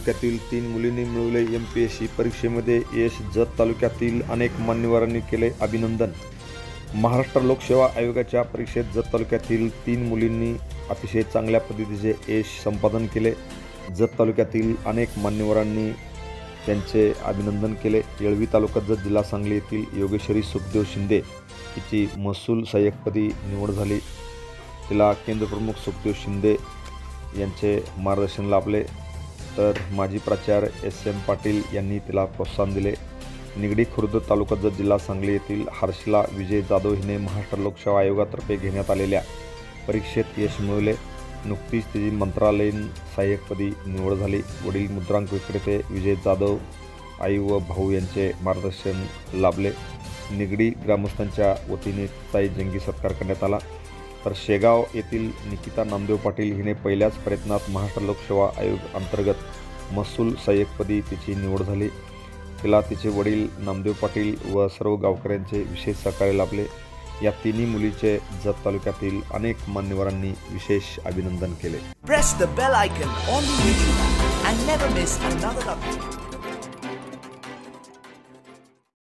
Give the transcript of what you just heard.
तालुक्यातील 3 मुलींनी मिळवले MPSC परीक्षेमध्ये यश। जत तालुक्यातील अनेक मान्यवरांनी केले अभिनंदन। महाराष्ट्र लोकसेवा आयोगाच्या परीक्षेत जत तालुक्यातील 3 मुलींनी अतिशय चांगल्या पद्धतीचे यश संपादन केले। जत तालुक्यातील अनेक मान्यवरांनी त्यांचे अभिनंदन केले। येळवी तालुका जत जिल्हा सांगली येथील योगेश्वरी सुखदेव शिंदे हिची महसूल सहाय्यकपदी निवड झाली। तिला केंद्रप्रमुख सुखदेव शिंदे यांचे मार्गदर्शन लाभले, तर माजी प्राचार्य SM पाटील यांनी तिला प्रोत्साहन दिले। निगडी खुर्द तालुका जत जिल्हा सांगली येथील हर्षला विजय जाधव हिने महाराष्ट्र लोकसेवा आयोगातर्फे घेण्यात आलेल्या परीक्षेत यश मिळवले। नुकतीच तिची मंत्रालयीन सहाय्यकपदी निवड झाली। वडील मुद्रांक विक्रेते विजय जाधव, आई व भाऊ यांचे मार्गदर्शन लाभले। निगडी ग्रामस्थांच्या वतीने तिचाही जंगी सत्कार करण्यात आला। तर शेगाव येथील निकिता नामदेव पाटील हिने पहिल्याच प्रयत्नात महाराष्ट्र लोकसेवा आयोग अंतर्गत महसूल सहाय्यकपदी तिची निवड झाली। तिला तिचे वडील नामदेव पाटील व सर्व गावकऱ्यांचे विशेष सहकार्य लाभले। या तिन्ही मुलीचे जत तालुक्यातील अनेक मान्यवरांनी विशेष अभिनंदन केले। Press the bell icon on the YouTube and never miss another update.